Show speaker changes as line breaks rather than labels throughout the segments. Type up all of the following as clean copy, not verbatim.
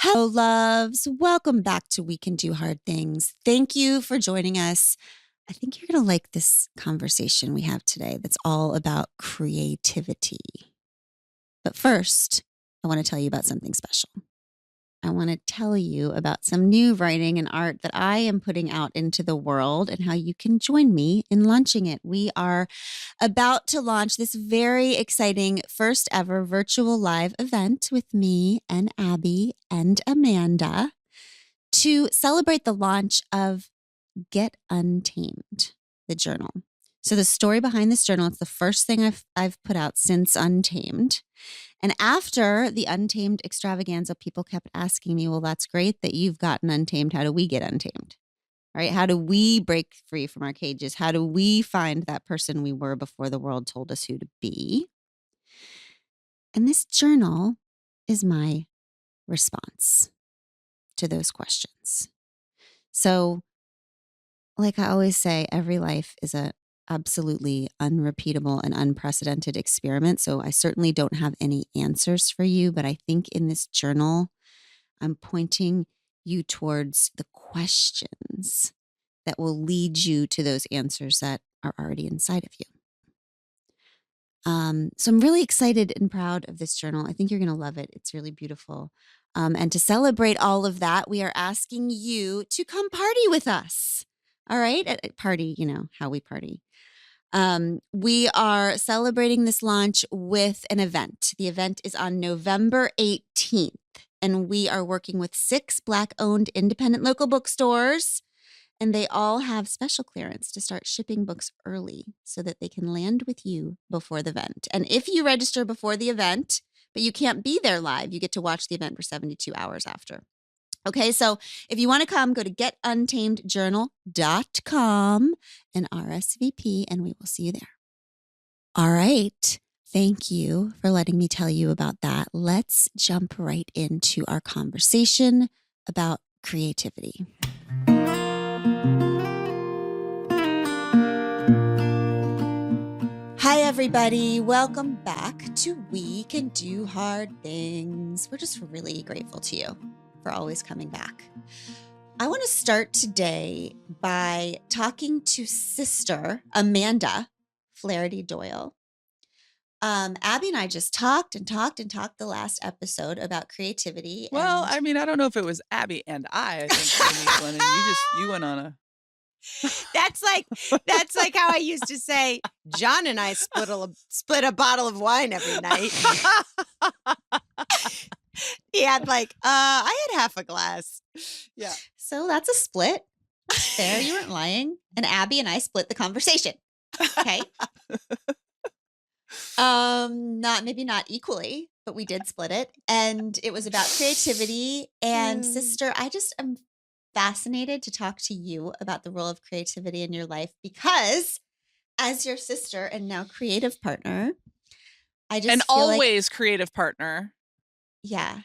Hello, loves. Welcome back to We Can Do Hard Things. Thank you for joining us. I think you're going to like this conversation we have today that's all about creativity. But first, I want to tell you about something special. I want to tell you about some new writing and art that I am putting out into the world and how you can join me in launching it. We are about to launch this very exciting first ever virtual live event with me and Abby and Amanda to celebrate the launch of Get Untamed, the journal. So the story behind this journal, it's the first thing I've put out since Untamed. And after the Untamed extravaganza, people kept asking me, well, that's great that you've gotten untamed. How do we get untamed? Right? How do we break free from our cages? How do we find that person we were before the world told us who to be? And this journal is my response to those questions. So, like I always say, every life is a absolutely unrepeatable and unprecedented experiment. So I certainly don't have any answers for you, but I think in this journal, I'm pointing you towards the questions that will lead you to those answers that are already inside of you. So I'm really excited and proud of this journal. I think you're going to love it. It's really beautiful. And to celebrate all of that, we are asking you to come party with us. All right. At party, you know, how we party. We are celebrating this launch with an event. The event is on November 18th, and we are working with 6 Black-owned independent local bookstores, and they all have special clearance to start shipping books early so that they can land with you before the event. And if you register before the event, but you can't be there live, you get to watch the event for 72 hours after. Okay, so if you want to come, go to getuntamedjournal.com and RSVP, and we will see you there. All right. Thank you for letting me tell you about that. Let's jump right into our conversation about creativity. Hi, everybody. Welcome back to We Can Do Hard Things. We're just really grateful to you for always coming back. I want to start today by talking to sister Amanda Flaherty Doyle. Abby and I just talked the last episode about creativity.
Well,
and
I mean, I don't know if it was Abby and I think maybe Glennon, you went on a
That's like how I used to say, John and I split a bottle of wine every night. He had I had half a glass.
Yeah.
So that's a split. There, you weren't lying. And Abby and I split the conversation. Okay. Maybe not equally, but we did split it. And it was about creativity. And sister, I just am fascinated to talk to you about the role of creativity in your life because as your sister and now creative partner, I just
And
feel
always creative partner.
Yeah.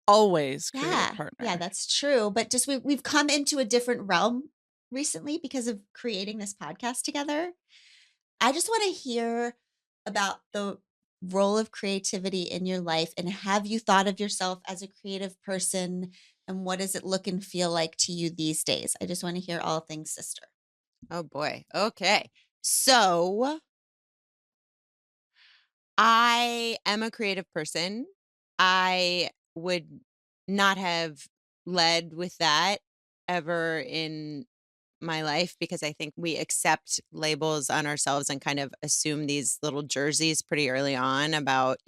Always creative partner.
Yeah, that's true. But just we've come into a different realm recently because of creating this podcast together. I just want to hear about the role of creativity in your life, and have you thought of yourself as a creative person, and what does it look and feel like to you these days? I just want to hear all things sister.
Oh boy. Okay. So I am a creative person. I would not have led with that ever in my life because I think we accept labels on ourselves and kind of assume these little jerseys pretty early on about,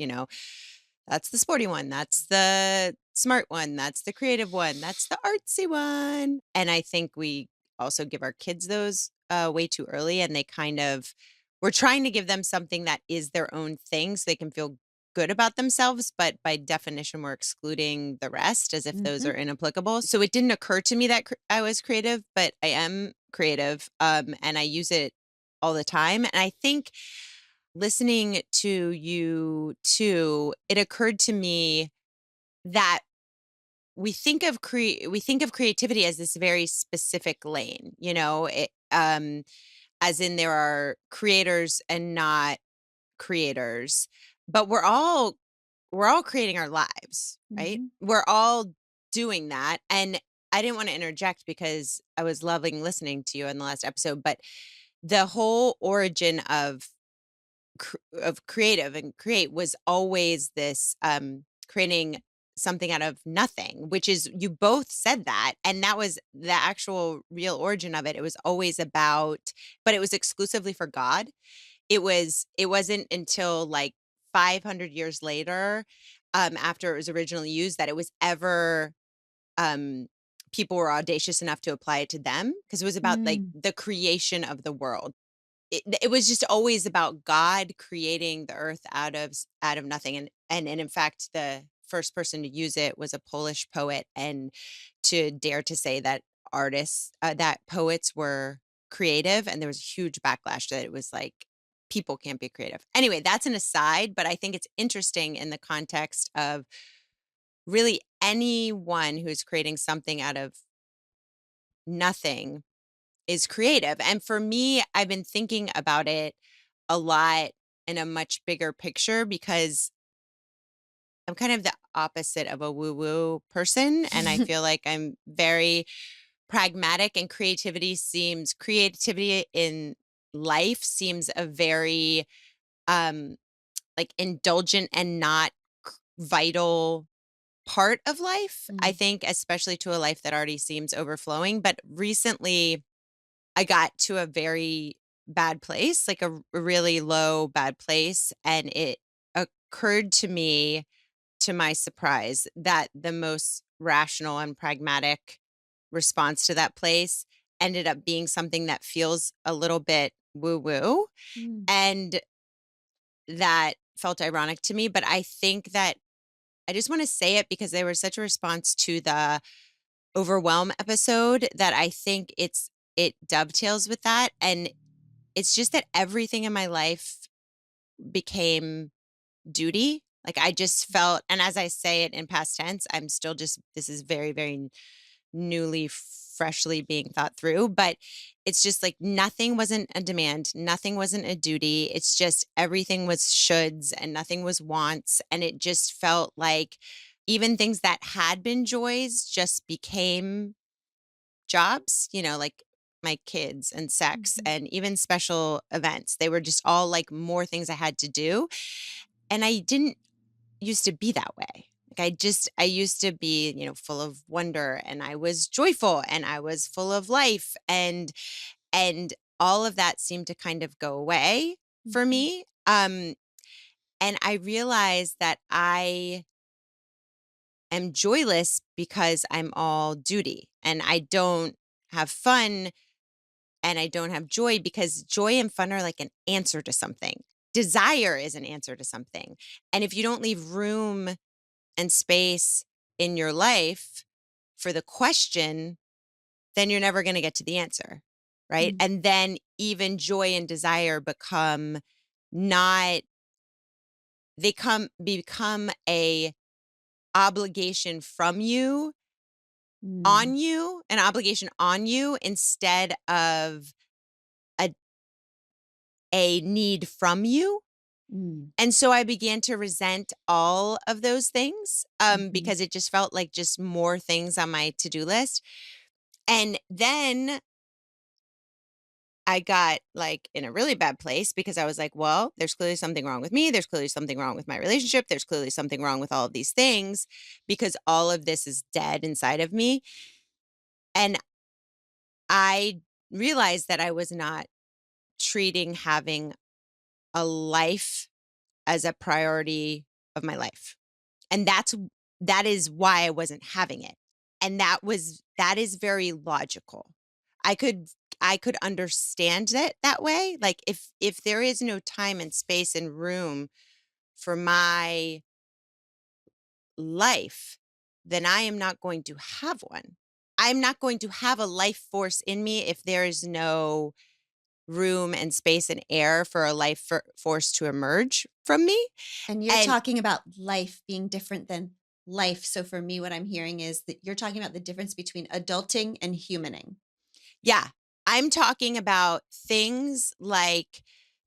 that's the sporty one, that's the smart one, that's the creative one, that's the artsy one. And I think we also give our kids those way too early, and we're trying to give them something that is their own thing so they can feel good about themselves, but by definition we're excluding the rest as if those are inapplicable. So it didn't occur to me that I was creative, but I am creative, and I use it all the time. And I think listening to you too, it occurred to me that we think of creativity as this very specific lane, as in there are creators and not creators, but we're all creating our lives, right? We're all doing that. And I didn't want to interject because I was loving listening to you in the last episode, but the whole origin of creative and create was always this creating something out of nothing, which is, you both said that, and that was the actual real origin of it. It was always about, but it was exclusively for God. It wasn't until like 500 years later, after it was originally used, that it was ever um people were audacious enough to apply it to them, because it was about like
Mm.
the creation of the world. It was just always about God creating the earth out of nothing, and in fact, the first person to use it was a Polish poet, and to dare to say that that poets were creative, and there was a huge backlash that it was like, people can't be creative. Anyway, that's an aside, but I think it's interesting in the context of really anyone who's creating something out of nothing is creative. And for me, I've been thinking about it a lot in a much bigger picture, because I'm kind of the opposite of a woo-woo person. And I feel like I'm very pragmatic, and creativity in life seems a very um like indulgent and not vital part of life. I
Mm.
think, especially to a life that already seems overflowing. But recently I got to a very bad place, like a really low, bad place. And it occurred to me, to my surprise, that the most rational and pragmatic response to that place ended up being something that feels a little bit woo woo.
Mm.
And that felt ironic to me. But I think that I just want to say it because they were such a response to the overwhelm episode, that I think it dovetails with that. And it's just that everything in my life became duty. Like, I just felt, and as I say it in past tense, I'm still just, this is very, very newly, freshly being thought through, but it's just like nothing wasn't a demand, nothing wasn't a duty. It's just everything was shoulds and nothing was wants. And it just felt like even things that had been joys just became jobs, like my kids and sex
Mhm.
and even special events. They were just all like more things I had to do. And I didn't used to be that way. Like, I used to be, full of wonder, and I was joyful, and I was full of life, and all of that seemed to kind of go away for
Mhm.
me. And I realized that I am joyless because I'm all duty, and I don't have fun, and I don't have joy, because joy and fun are like an answer to something. Desire is an answer to something. And if you don't leave room and space in your life for the question, then you're never going to get to the answer. Right.
Mm.
And then even joy and desire become not, become a obligation from you,
Mm.
an obligation on you, instead of a, a need from you.
Mm.
And so I began to resent all of those things,
Mhm.
because it just felt like just more things on my to-do list. And then I got like in a really bad place, because I was like, well, there's clearly something wrong with me. There's clearly something wrong with my relationship. There's clearly something wrong with all of these things, because all of this is dead inside of me. And I realized that I was not treating having a life as a priority of my life. And that is why I wasn't having it. And that is very logical. I could I could understand it that way. Like, if there is no time and space and room for my life, then I am not going to have one. I'm not going to have a life force in me if there is no room and space and air for a force to emerge from me.
And you're
And
talking about life being different than life. So for me, what I'm hearing is that you're talking about the difference between adulting and humaning.
yeah, I'm talking about things like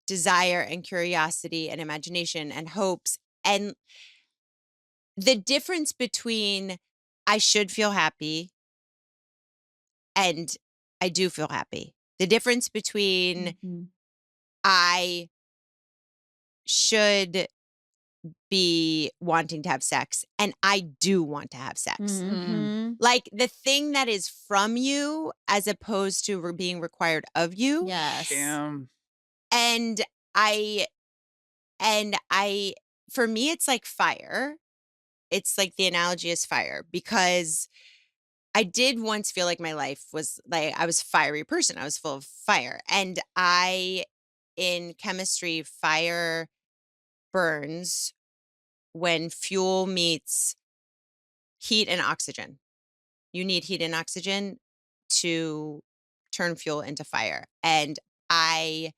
desire and curiosity and imagination and hopes. And the difference between I should feel happy, and I do feel happy. The difference between
Mhm.
I should be wanting to have sex and I do want to have sex.
Mhm.
Like the thing that is from you as opposed to being required of you.
Yes.
Damn.
And I, and I, for me, it's like fire. It's like the analogy is fire because I did once feel like my life was like I was a fiery person. I was full of fire. And in chemistry, fire burns when fuel meets heat and oxygen. You need heat and oxygen to turn fuel into fire. And I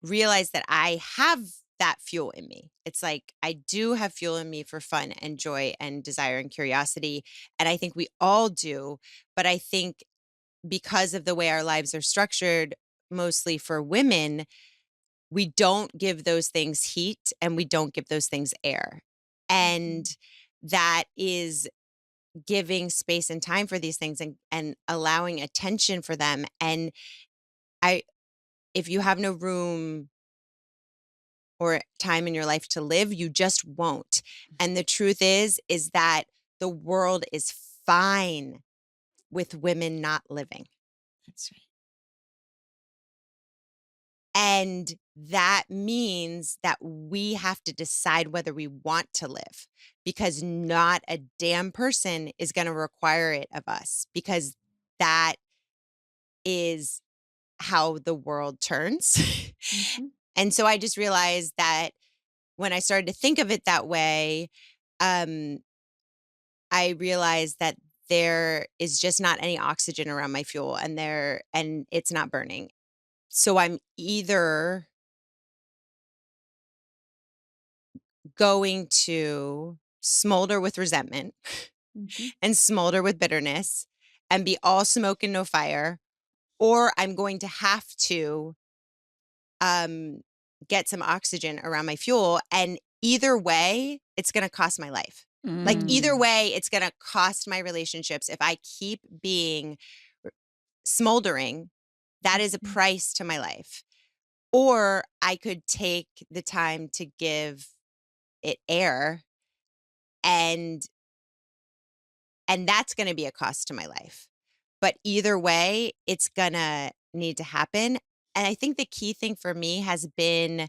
realized that I have that fuel in me. It's like I do have fuel in me for fun and joy and desire and curiosity. And I think we all do. But I think because of the way our lives are structured, mostly for women, we don't give those things heat and we don't give those things air. And that is giving space and time for these things and allowing attention for them. And I, if you have no room or time in your life to live, you just won't. And the truth is that the world is fine with women not living.
That's right.
And that means that we have to decide whether we want to live because not a damn person is going to require it of us because that is how the world turns.
Mhm.
And so I just realized that when I started to think of it that way, um, I realized that there is just not any oxygen around my fuel and it's not burning. So I'm either going to smolder with resentment
Mhm.
and smolder with bitterness and be all smoke and no fire, or I'm going to have to um, get some oxygen around my fuel. And either way, it's going to cost my life. Like either way, it's going to cost my relationships. If I keep being smoldering, that is a
Mhm.
price to my life. Or I could take the time to give it air and that's going to be a cost to my life. But either way, it's going to need to happen. And I think the key thing for me has been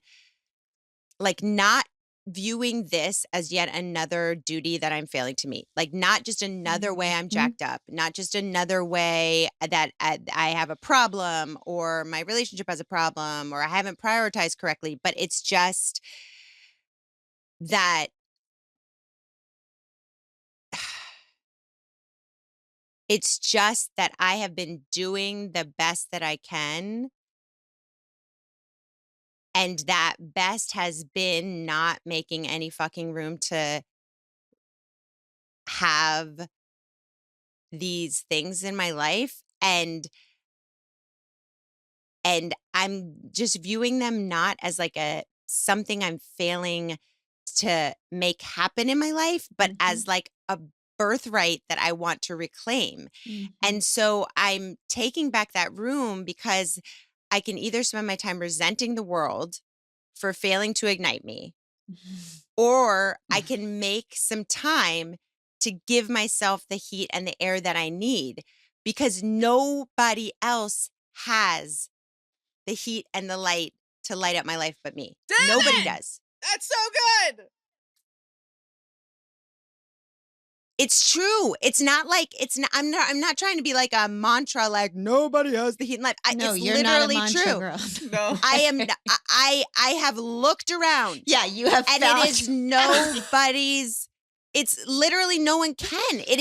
like not viewing this as yet another duty that I'm failing to meet. Like not just another way I'm
Mhm.
jacked up, not just another way that I have a problem or my relationship has a problem or I haven't prioritized correctly, but it's just that it's just that I have been doing the best that I can. And that best has been not making any fucking room to have these things in my life. And I'm just viewing them not as like a something I'm failing to make happen in my life, but
Mhm.
as like a birthright that I want to reclaim.
Mhm.
And so I'm taking back that room because I can either spend my time resenting the world for failing to ignite me, or I can make some time to give myself the heat and the air that I need because nobody else has the heat and the light to light up my life but me. Nobody
Damn it!
does.
That's so good.
It's true. It's not like I'm not trying to be like a mantra like nobody has the heat in life.
No,
It's
you're not a
literally
mantra
true.
girl.
No.
I am I have looked around
Yeah, you have
and
found.
it is nobody's it's literally no one can. It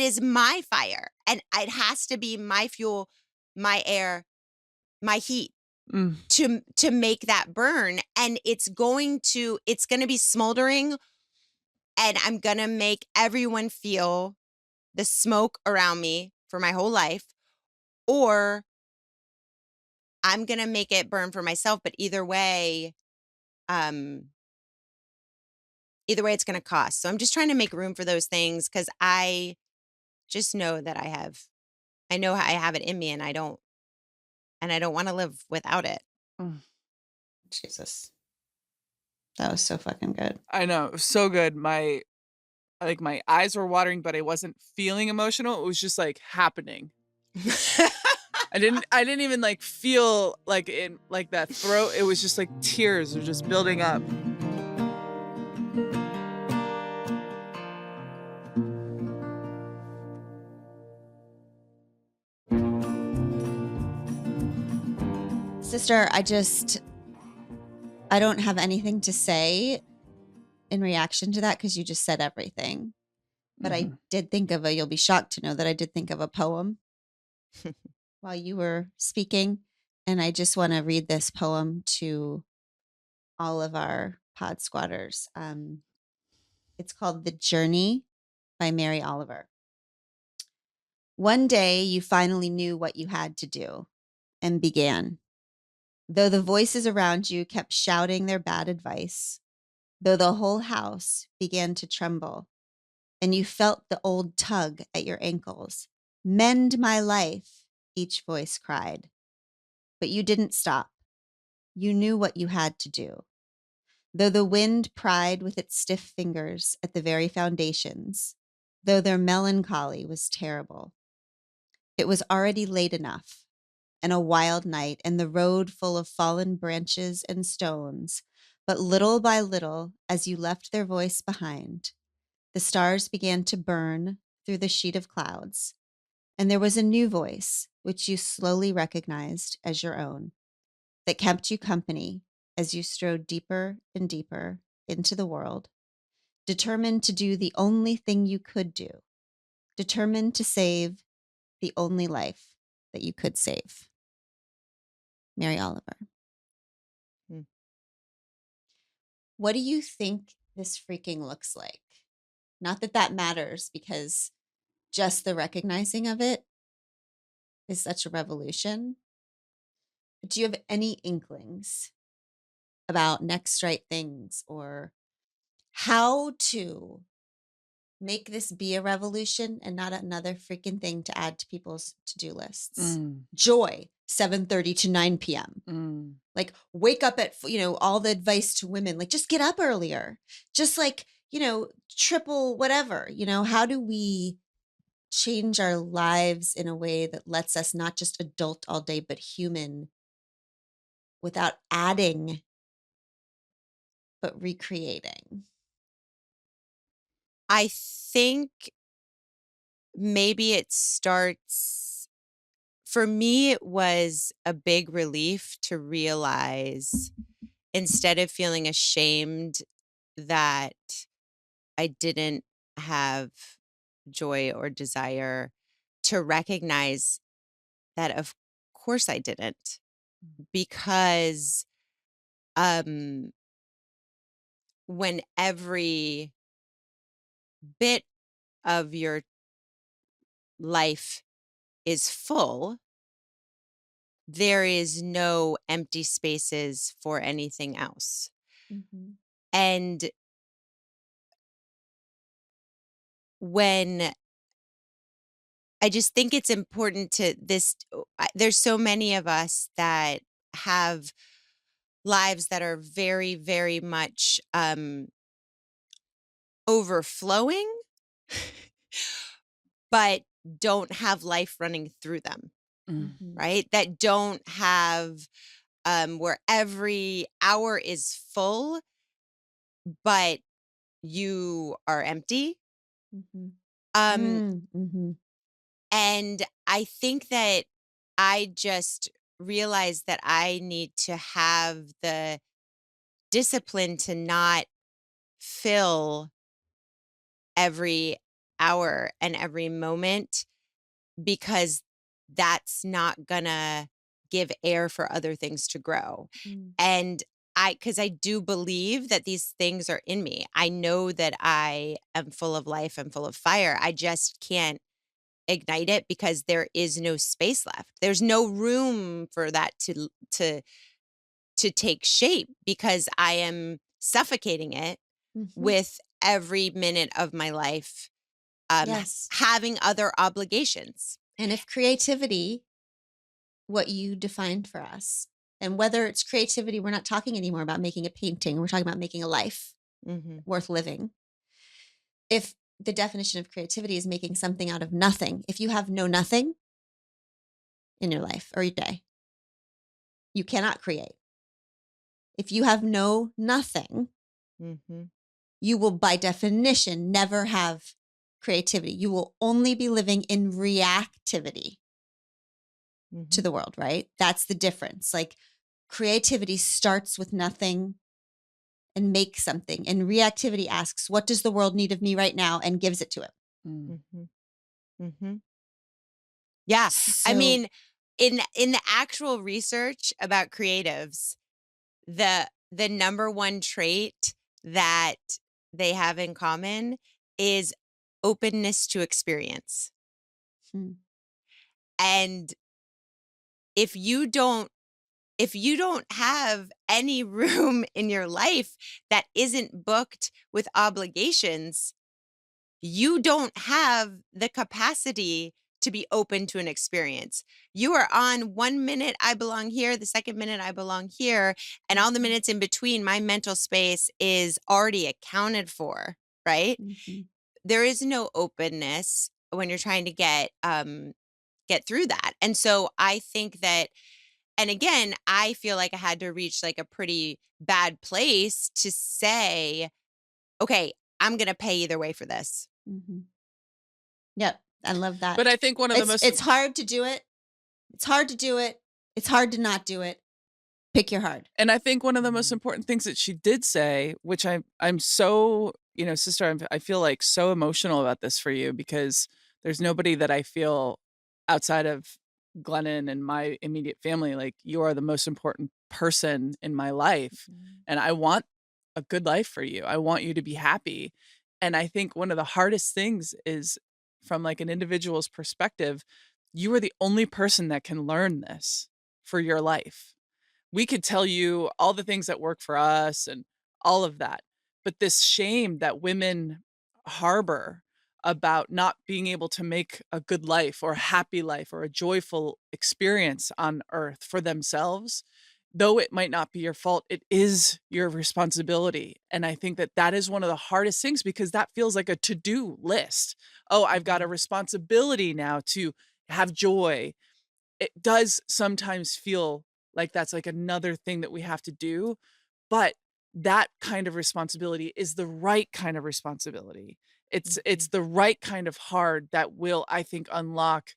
is my fire and it has to be my fuel, my air, my heat
Mm.
to make that burn and it's going to be smoldering and I'm going to make everyone feel the smoke around me for my whole life or I'm going to make it burn for myself but either way um either way it's going to cost. So I'm just trying to make room for those things because I just know that I know I have it in me and I don't want to live without it.
Mm.
Jesus. That was so fucking good.
I know, it was so good. My eyes were watering, but I wasn't feeling emotional. It was just, like, happening. I didn't even, like, feel, like, in, like, that throat. It was just, like, tears were just building up.
Sister, I don't have anything to say in reaction to that because you just said everything. But I
Mhm.
did think of you'll be shocked to know that I did think of a poem while you were speaking. And I just want to read this poem to all of our pod squatters. It's called The Journey by Mary Oliver. One day you finally knew what you had to do and began. Though the voices around you kept shouting their bad advice, though the whole house began to tremble, and you felt the old tug at your ankles. Mend my life, each voice cried. But you didn't stop. You knew what you had to do. Though the wind pried with its stiff fingers at the very foundations, though their melancholy was terrible, it was already late enough, and a wild night, and the road full of fallen branches and stones. But little by little, as you left their voice behind, the stars began to burn through the sheet of clouds, and there was a new voice, which you slowly recognized as your own, that kept you company as you strode deeper and deeper into the world, determined to do the only thing you could do, determined to save the only life that you could save. Mary Oliver.
Hmm.
What do you think this freaking looks like? Not that that matters, because just the recognizing of it is such a revolution. But do you have any inklings about next right things or how to make this be a revolution and not another freaking thing to add to people's to-do lists?
Mm.
Joy, 7:30 to 9 p.m.
Mm.
Like wake up at, all the advice to women, like just get up earlier. Just like, triple whatever, how do we change our lives in a way that lets us not just adult all day, but human without adding, but recreating?
I think maybe it starts for me, it was a big relief to realize instead of feeling ashamed that I didn't have joy or desire, to recognize that of course I didn't, because um when every bit of your life is full, there is no empty spaces for anything else.
Mhm.
And when I just think it's important to there's so many of us that have lives that are very, very much overflowing, but don't have life running through them,
Mm.
Mhm.
right? That don't have where every hour is full, but you are empty.
Mhm.
Um,
Mhm.
and I think that I just realized that I need to have the discipline to not fill every hour and every moment, because that's not gonna give air for other things to grow.
Mm.
And because I do believe that these things are in me. I know that I am full of life and full of fire. I just can't ignite it because there is no space left. There's no room for that to take shape because I am suffocating it
Mhm.
with every minute of my life,
Yes.
having other obligations.
And if creativity, what you defined for us, and whether it's creativity, we're not talking anymore about making a painting. We're talking about making a life
Mhm.
worth living. If the definition of creativity is making something out of nothing, if you have no nothing in your life or your day, you cannot create. If you have no nothing,
Mhm.
you will by definition never have creativity. You will only be living in reactivity to
Mhm.
the world, right? That's the difference. Like creativity starts with nothing and makes something, and reactivity asks, what does the world need of me right now, and gives it to it.
Mm.
Mhm. Mhm. Yeah. I
So,
mean, in the actual research about creatives, the number one trait that they have in common is openness to experience.
hmm,
And if you don't if you don't have any room in your life that isn't booked with obligations, you don't have the capacity to be open to an experience. You are on 1 minute, I belong here, the second minute, I belong here. And all the
mhm,
minutes in between, my mental space is already accounted for, right?
mhm,
There is no openness when you're trying to get through that. And so I think that, and again, I feel like I had to reach like a pretty bad place to say, okay, I'm going to pay either way for this.
mhm. Yep, I love that.
But I think one of the most
It's hard to do it. It's hard to do it. It's hard to not do it. Pick your hard.
And I think one of the most
Mhm.
important things that she did say, which I'm so, sister, I feel like so emotional about this for you because there's nobody that I feel outside of Glennon and my immediate family, like you are the most important person in my life.
Mhm.
And I want a good life for you. I want you to be happy. And I think one of the hardest things is from like an individual's perspective, you are the only person that can learn this for your life. We could tell you all the things that work for us and all of that. But this shame that women harbor about not being able to make a good life or a happy life or a joyful experience on earth for themselves, though it might not be your fault, it is your responsibility. And I think that that is one of the hardest things because that feels like a to do list. Oh, I've got a
Mhm.
responsibility now to have joy. It does sometimes feel like that's like another thing that we have to do, but that kind of responsibility is the right kind of responsibility. It's
Mhm.
the right kind of hard that will, I think, unlock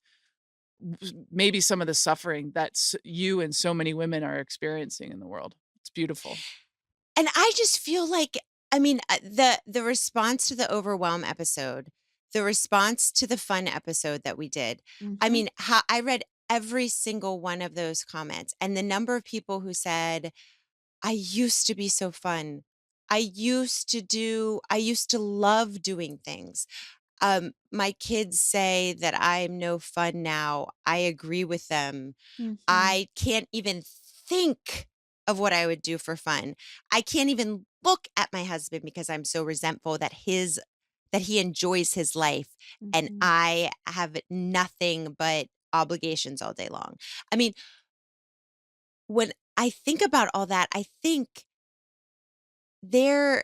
maybe some of the suffering that you and so many women are experiencing in the world. It's beautiful.
And I just feel like, I mean, the response to the overwhelm episode, the response to the fun episode that we did. I
Mhm,
mean, how I read every single one of those comments and the number of people who said, "I used to be so fun. I used to love doing things." My kids say that I'm no fun now. I agree with them.
mhm,
I can't even think of what I would do for fun. I can't even look at my husband because I'm so resentful that he enjoys his life and
mhm.
I have nothing but obligations all day long. I mean, when I think about all that, I think there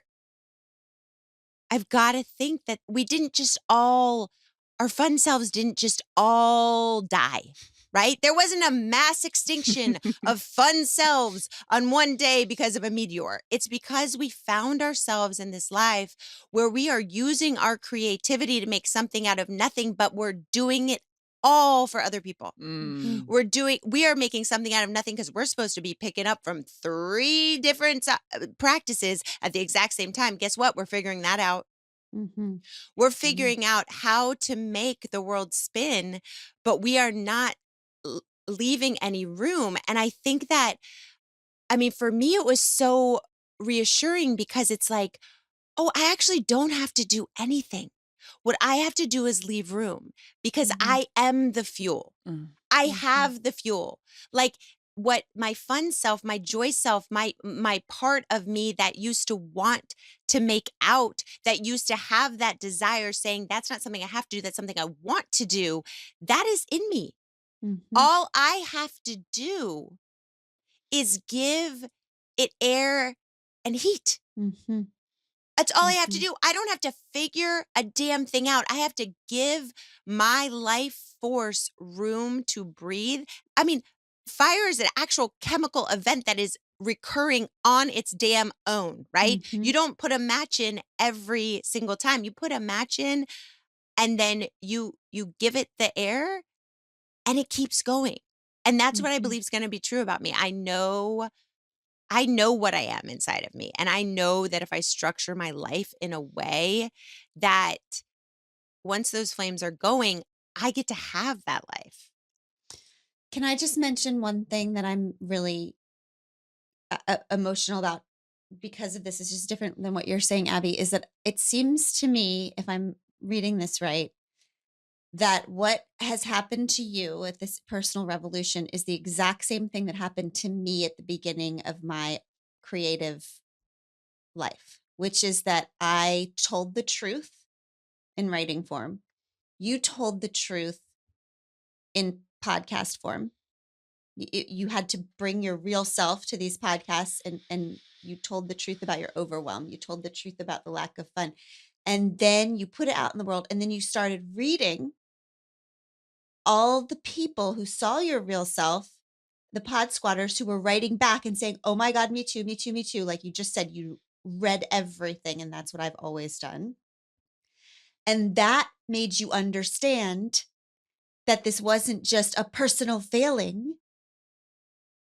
I've got to think that we didn't just all our fun selves didn't just all die, right? There wasn't a mass extinction of fun selves on one day because of a meteor. It's because we found ourselves in this life where we are using our creativity to make something out of nothing, but we're doing it all for other people.
Mm.
We are making something out of nothing because we're supposed to be picking up from three different practices at the exact same time. Guess what? We're figuring that out.
Mhm,
We're
mhm,
figuring out how to make the world spin, but we are not leaving any room. And I think that, I mean, for me, it was so reassuring because it's like, oh, I actually don't have to do anything. What I have to do is leave room because
mhm,
I am the fuel.
Mm.
I
mhm,
have the fuel. Like, what my fun self, my joy self, my part of me that used to want to make out, that used to have that desire saying that's not something I have to do, that's something I want to do, that is in me.
Mhm.
All I have to do is give it air and heat.
Mhm.
That's all I have to
Mhm.
do. I don't have to figure a damn thing out. I have to give my life force room to breathe. I mean, fire is an actual chemical event that is recurring on its damn own, right? You
Mhm.
don't put a match in every single time. You put a match in and then you give it the air and it keeps going. And that's what I
Mhm.
believe is going to be true about me. I know what I am inside of me. And I know that if I structure my life in a way that once those flames are going, I get to have that life.
Can I just mention one thing that I'm really emotional about because of this is just different than what you're saying, Abby, is that it seems to me, if I'm reading this right, that what has happened to you with this personal revolution is the exact same thing that happened to me at the beginning of my creative life, which is that I told the truth in writing form. You told the truth in podcast form. You had to bring your real self to these podcasts, and you told the truth about your overwhelm. You told the truth about the lack of fun. And then you put it out in the world, and then you started reading all the people who saw your real self, the pod squatters who were writing back and saying, "Oh my god, me too, me too, me too." Like you just said, you read everything, and that's what I've always done. And that made you understand that this wasn't just a personal failing,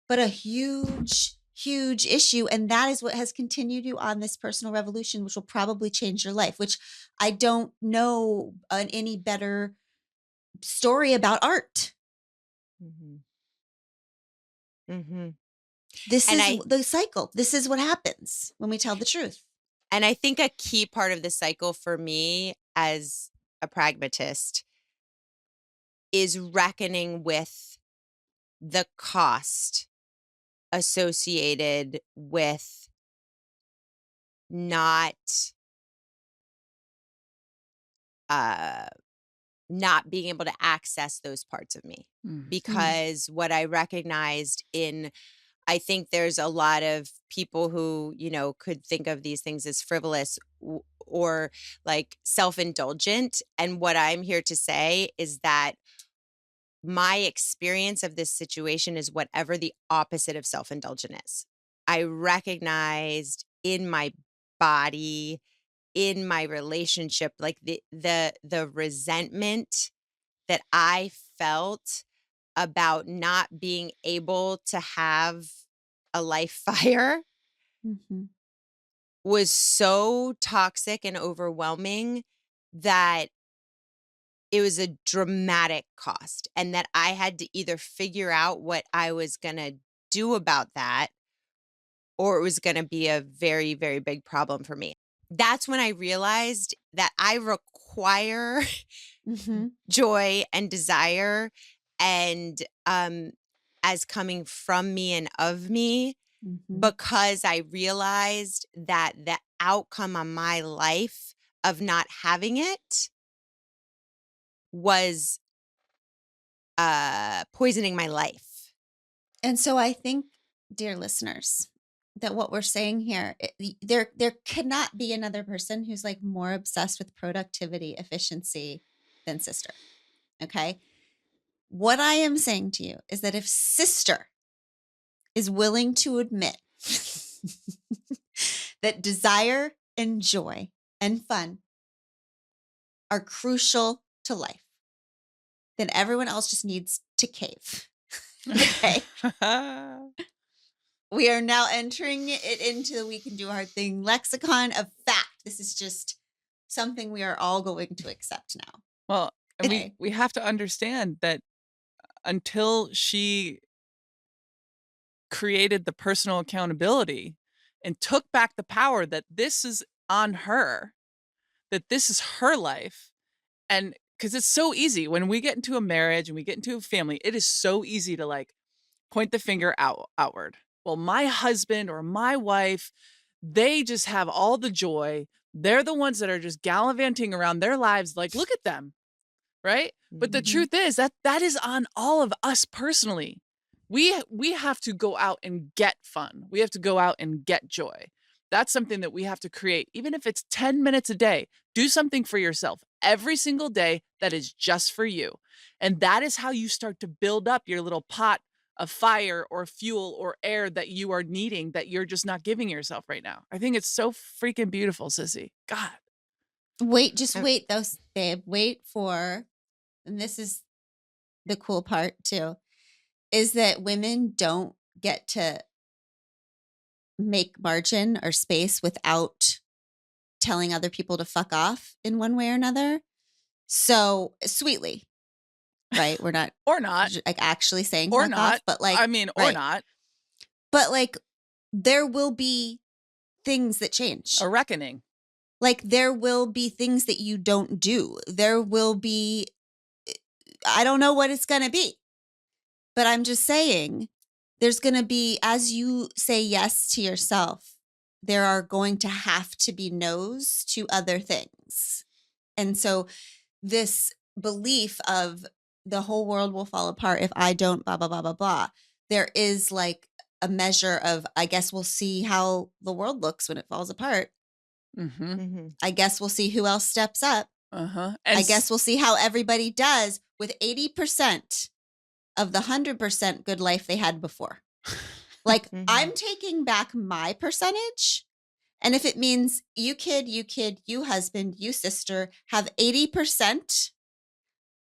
but a huge, huge issue. And that is what has continued you on this personal revolution, which will probably change your life, which I don't know an any better story about art.
Mhm. Mhm.
This
And
is
I
the cycle. This is what happens when we tell the truth.
and I think a key part of the cycle for me as a pragmatist is reckoning with the cost associated with not uh not being able to access those parts of me.
Mm.
Mm,
Because what I recognized in I think there's a lot of people who, could think of these things as frivolous or like self-indulgent. And what I'm here to say is that my experience of this situation is whatever the opposite of self-indulgent is. I recognized in my body, in my relationship, like the resentment that I felt about not being able to have a life fire
mhm,
was so toxic and overwhelming that it was a dramatic cost, and that I had to either figure out what I was gonna do about that, or it was gonna be a very, very big problem for me. That's when I realized that I require
mhm,
joy and desire and, as coming from me and of me,
mhm.
because I realized that the outcome on my life of not having it was, poisoning my life.
And so I think, dear listeners, that what we're saying here, there cannot be another person who's like more obsessed with productivity, efficiency than sister. Okay. What I am saying to you is that if sister is willing to admit that desire and joy and fun are crucial to life, then everyone else just needs to cave. Okay. We are now entering it into the We Can Do a Hard Thing lexicon of fact. This is just something we are all going to accept now.
Well, and we
Okay.
we have to understand that until she created the personal accountability and took back the power that this is on her, that this is her life. And because it's so easy when we get into a marriage and we get into a family, it is so easy to like point the finger outward. Well, my husband or my wife, they just have all the joy. They're the ones that are just gallivanting around their lives. Like, look at them, right? But the
Mhm.
truth is that is on all of us personally. We have to go out and get fun. We have to go out and get joy. That's something that we have to create. Even if it's 10 minutes a day, do something for yourself every single day that is just for you. And that is how you start to build up your little pot of fire or fuel or air that you are needing that you're just not giving yourself right now. I think it's so freaking beautiful, sissy. God.
Wait, just
Um,
wait though, babe. Wait for, and this is the cool part too, is that women don't get to make margin or space without telling other people to fuck off in one way or another. So sweetly, right? We're not
Or not.
like actually saying
Or
fuck
not.
off, but like,
I mean, or
right.
not.
But like, there will be things that change.
A reckoning.
Like, there will be things that you don't do. There will be, I don't know what it's going to be, but I'm just saying there's going to be, as you say yes to yourself, there are going to have to be no's to other things. And so this belief of the whole world will fall apart if I don't blah, blah, blah, blah, blah. There is like a measure of, I guess we'll see how the world looks when it falls apart.
Mm-hmm.
mhm.
I guess we'll see who else steps up.
Uh-huh.
I guess we'll see how everybody does with 80% of the 100% good life they had before. Like, I'm taking back my percentage. And if it means you kid, you husband, you sister have 80%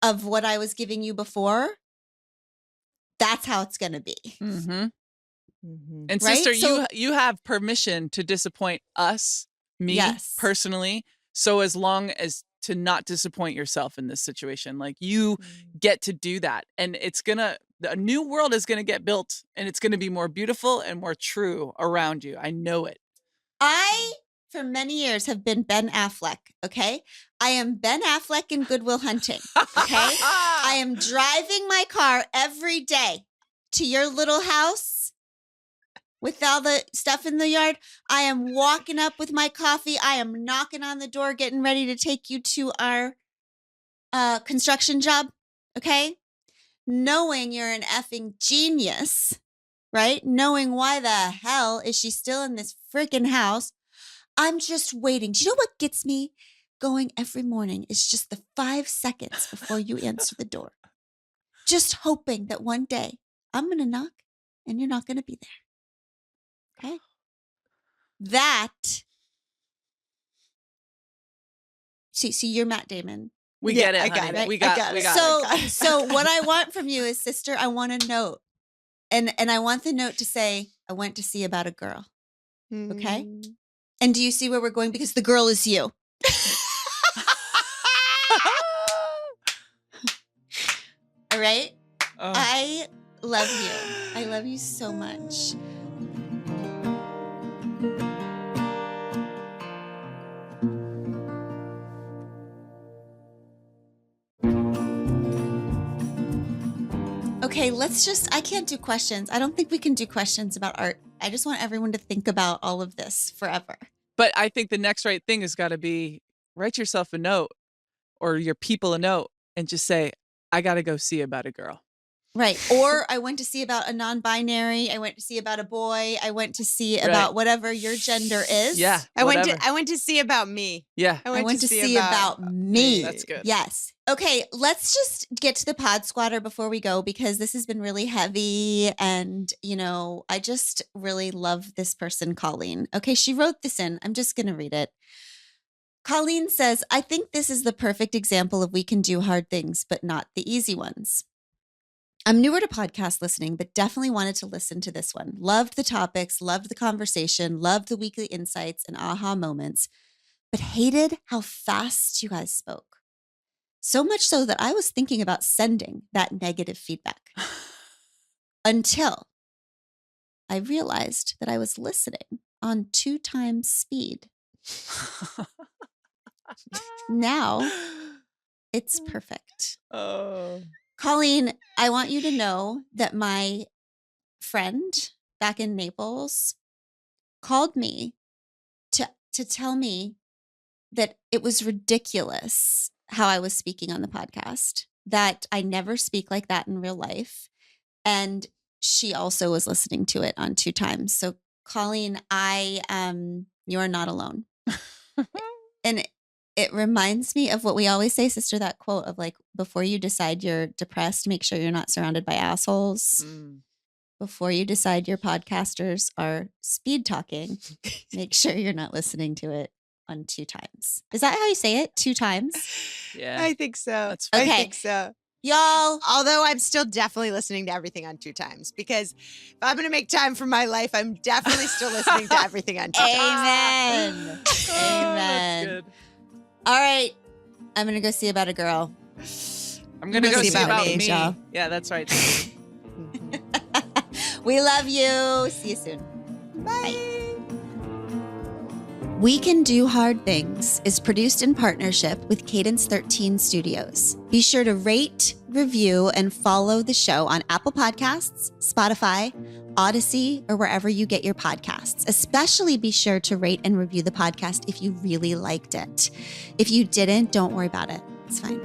of what I was giving you before, that's how it's going to be.
Mm-hmm.
Mhm.
And
Right?
sister,
So-
you have permission to disappoint us, me
Yes.
personally. So as long as to not disappoint yourself in this situation, like you
Mm.
get to do that. And a new world is gonna get built and it's gonna be more beautiful and more true around you. I know it.
I, for many years, have been Ben Affleck. Okay. I am Ben Affleck in Good Will Hunting. Okay. I am driving my car every day to your little house with all the stuff in the yard. I am walking up with my coffee. I am knocking on the door, getting ready to take you to our construction job. Okay. Knowing you're an effing genius, right? Knowing why the hell is she still in this freaking house? I'm just waiting. Do you know what gets me going every morning? Is just the 5 seconds before you answer the door. Just hoping that one day I'm going to knock and you're not going to be there. Okay. That. See, you're Matt Damon.
We
Yeah,
get it,
I
honey.
got it.
We
I
got,
got
we
it.
got
So,
it.
got it.
so what I want from you is, sister, I want a note. And I want the note to say, I went to see about a girl. Okay.
Mm.
And do you see where we're going? Because the girl is you. All right.
Oh.
I love you. I love you so much. Okay, I can't do questions. I don't think we can do questions about art. I just want everyone to think about all of this forever.
But I think the next right thing has got to be write yourself a note or your people a note and just say, I got to go see about a girl.
Right. Or I went to see about a non-binary. I went to see about a boy. I went to see about whatever your gender is.
Yeah.
I
whatever.
went to see about me.
Yeah.
I went to see about me.
That's good.
Yes. Okay, let's just get to the pod squatter before we go, because this has been really heavy. And, I just really love this person, Colleen. Okay, she wrote this in. I'm just going to read it. Colleen says, I think this is the perfect example of we can do hard things, but not the easy ones. I'm newer to podcast listening, but definitely wanted to listen to this one. Loved the topics, loved the conversation, loved the weekly insights and aha moments, but hated how fast you guys spoke. So much so that I was thinking about sending that negative feedback until I realized that I was listening on 2 times speed. Now it's perfect.
Oh.
Colleen, I want you to know that my friend back in Naples called me to tell me that it was ridiculous how I was speaking on the podcast, that I never speak like that in real life. And she also was listening to it on 2 times. So Colleen, you are not alone. And it reminds me of what we always say, sister, that quote of like, before you decide you're depressed, make sure you're not surrounded by assholes. Before you decide your podcasters are speed talking, make sure you're not listening to it on 2 times. Is that how you say it? 2 times?
Yeah.
I think so.
That's fine.
I
Okay.
think so.
Y'all.
Although I'm still definitely listening to everything on 2 times, because if I'm going to make time for my life, I'm definitely still listening to everything on 2 times.
Amen.
Oh,
Amen.
that's good.
All right. I'm going to go see About a Girl.
I'm going to go see about me.
y'all.
Yeah, that's right.
We love you. See you soon.
Bye.
We Can Do Hard Things is produced in partnership with Cadence 13 Studios. Be sure to rate, review, and follow the show on Apple Podcasts, Spotify, Odyssey, or wherever you get your podcasts. Especially be sure to rate and review the podcast if you really liked it. If you didn't, don't worry about it. It's fine.